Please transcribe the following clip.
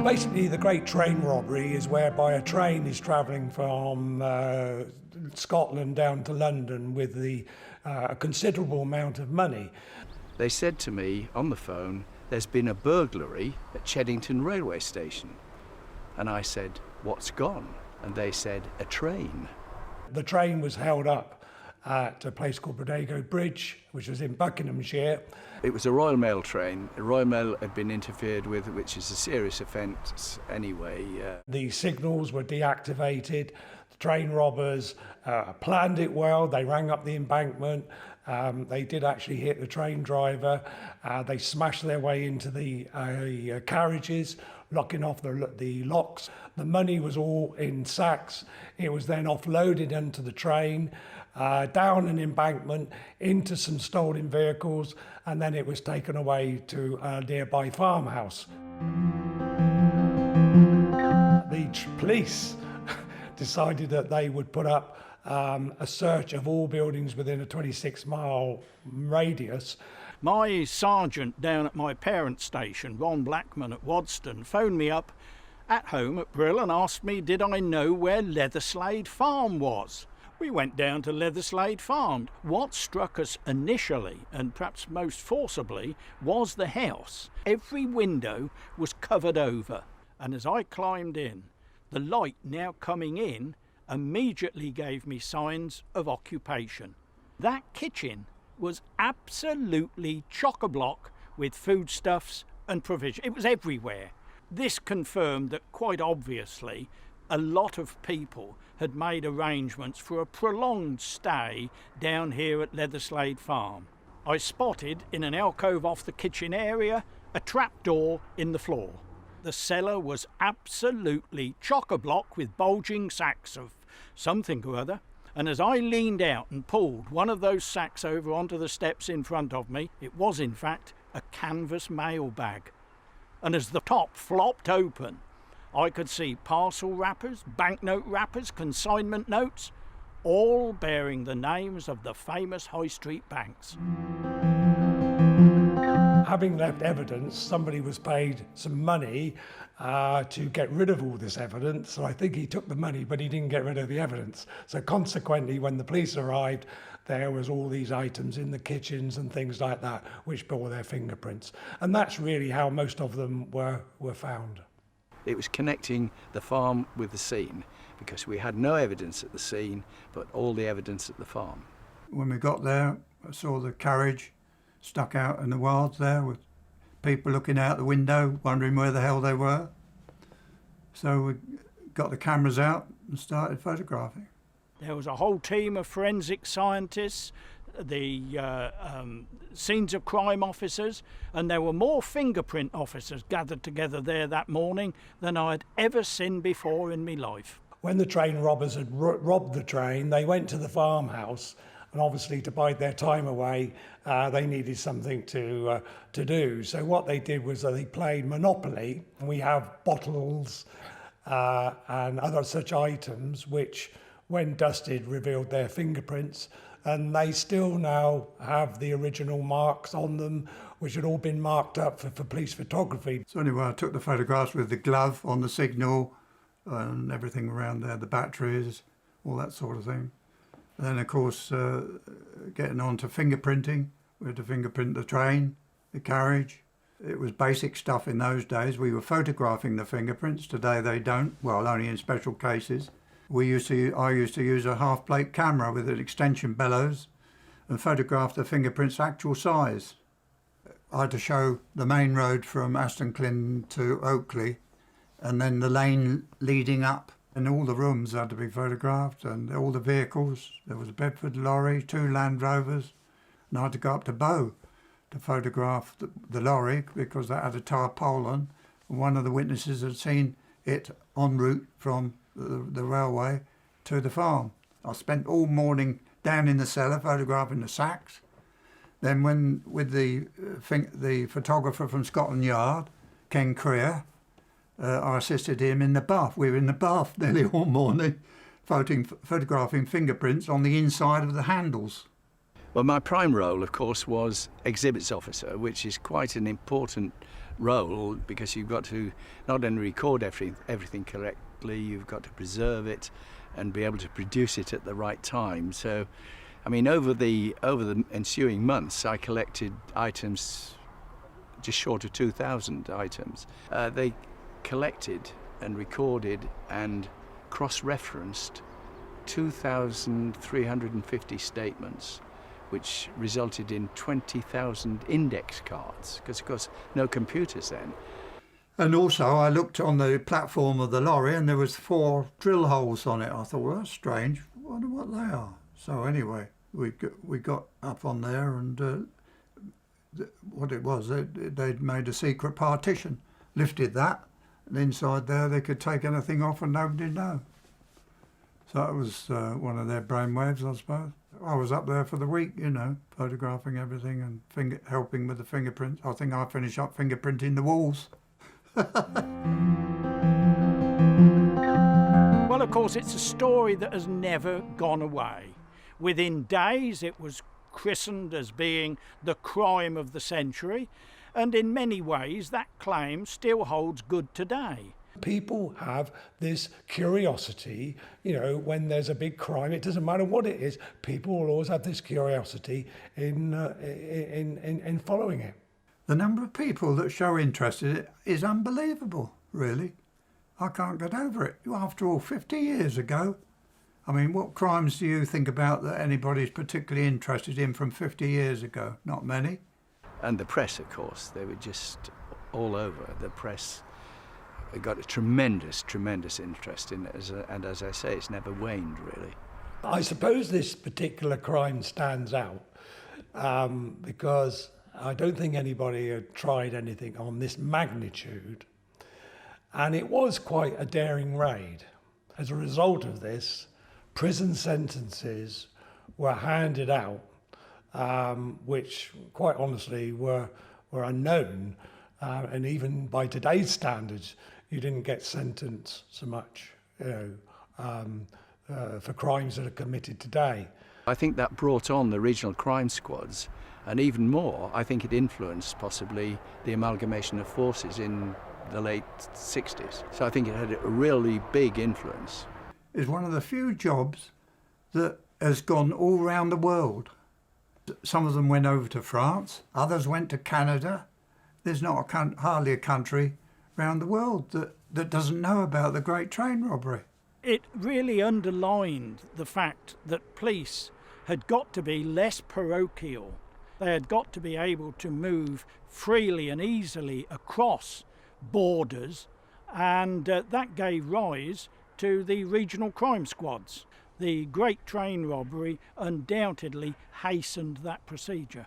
Basically, the Great Train Robbery is whereby a train is travelling from Scotland down to London with a considerable amount of money. They said to me on the phone, there's been a burglary at Cheddington railway station. And I said, what's gone? And they said, a train. The train was held up at a place called Bodago Bridge, which was in Buckinghamshire. It was a Royal Mail train. The Royal Mail had been interfered with, which is a serious offence anyway. The signals were deactivated. The train robbers planned it well. They rang up the embankment. They did actually hit the train driver. They smashed their way into the carriages, locking off the locks. The money was all in sacks. It was then offloaded onto the train, down an embankment, into some stolen vehicles, and then it was taken away to a nearby farmhouse. The police decided that they would put up a search of all buildings within a 26-mile radius. My sergeant down at my parents' station, Ron Blackman at Wadston, phoned me up at home at Brill and asked me did I know where Leatherslade Farm was. We went down to Leatherslade Farm. What struck us initially, and perhaps most forcibly, was the house. Every window was covered over, and as I climbed in, the light now coming in immediately gave me signs of occupation. That kitchen was absolutely chock-a-block with foodstuffs and provision. It was everywhere. This confirmed that quite obviously a lot of people had made arrangements for a prolonged stay down here at Leatherslade Farm. I spotted in an alcove off the kitchen area a trapdoor in the floor. The cellar was absolutely chock-a-block with bulging sacks of something or other, and as I leaned out and pulled one of those sacks over onto the steps in front of me, it was in fact a canvas mail bag. And as the top flopped open, I could see parcel wrappers, banknote wrappers, consignment notes, all bearing the names of the famous high street banks. Having left evidence, somebody was paid some money to get rid of all this evidence. So I think he took the money, but he didn't get rid of the evidence. So consequently, when the police arrived, there was all these items in the kitchens and things like that, which bore their fingerprints. And that's really how most of them were found. It was connecting the farm with the scene, because we had no evidence at the scene, but all the evidence at the farm. When we got there, I saw the carriage stuck out in the wilds there with people looking out the window, wondering where the hell they were. So we got the cameras out and started photographing. There was a whole team of forensic scientists, the scenes of crime officers, and there were more fingerprint officers gathered together there that morning than I had ever seen before in my life. When the train robbers had robbed the train, they went to the farmhouse, and obviously to bide their time away, they needed something to do. So what they did was they played Monopoly. We have bottles and other such items which, when dusted, revealed their fingerprints, and they still now have the original marks on them, which had all been marked up for police photography. So anyway, I took the photographs with the glove on the signal and everything around there, the batteries, all that sort of thing. And then, of course, getting on to fingerprinting. We had to fingerprint the train, the carriage. It was basic stuff in those days. We were photographing the fingerprints. Today they don't, well, only in special cases. I used to use a half-plate camera with an extension bellows and photograph the fingerprints actual size. I had to show the main road from Aston Clyn to Oakley, and then the lane leading up. And all the rooms had to be photographed, and all the vehicles. There was a Bedford lorry, 2 Land Rovers, and I had to go up to Bow to photograph the lorry because that had a tarpaulin. And one of the witnesses had seen it en route from the railway to the farm. I spent all morning down in the cellar photographing the sacks. Then when with the photographer from Scotland Yard, Ken Creer, I assisted him in the bath. We were in the bath nearly all morning, photographing fingerprints on the inside of the handles. Well, my prime role, of course, was exhibits officer, which is quite an important role because you've got to not only record everything correctly, you've got to preserve it and be able to produce it at the right time. So, I mean, over the ensuing months, I collected items just short of 2,000 items. They collected and recorded and cross-referenced 2,350 statements, which resulted in 20,000 index cards, because of course no computers then. And also I looked on the platform of the lorry and there was 4 drill holes on it. I thought, well, that's strange, I wonder what they are. So anyway, we got up on there and what it was, they'd made a secret partition, lifted that, and inside there they could take anything off and nobody'd know. So that was one of their brainwaves, I suppose. I was up there for the week, you know, photographing everything and helping with the fingerprints. I think I finished up fingerprinting the walls. Well, of course, it's a story that has never gone away. Within days, it was christened as being the crime of the century, and in many ways, that claim still holds good today. People have this curiosity, you know, when there's a big crime, it doesn't matter what it is, people will always have this curiosity in following it. The number of people that show interest in it is unbelievable, really. I can't get over it. After all, 50 years ago, I mean, what crimes do you think about that anybody's particularly interested in from 50 years ago? Not many. And the press, of course, they were just all over. The press got a tremendous interest in it, and as I say, it's never waned, really. I suppose this particular crime stands out because I don't think anybody had tried anything on this magnitude, and it was quite a daring raid. As a result of this, prison sentences were handed out, which quite honestly were unknown, and even by today's standards, you didn't get sentenced so much, you know, for crimes that are committed today. I think that brought on the regional crime squads, and even more, I think it influenced possibly the amalgamation of forces in the late 60s. So I think it had a really big influence. It's one of the few jobs that has gone all around the world. Some of them went over to France, others went to Canada. There's not hardly a country around the world that doesn't know about the Great Train Robbery. It really underlined the fact that police had got to be less parochial. They had got to be able to move freely and easily across borders, and that gave rise to the regional crime squads. The Great Train Robbery undoubtedly hastened that procedure.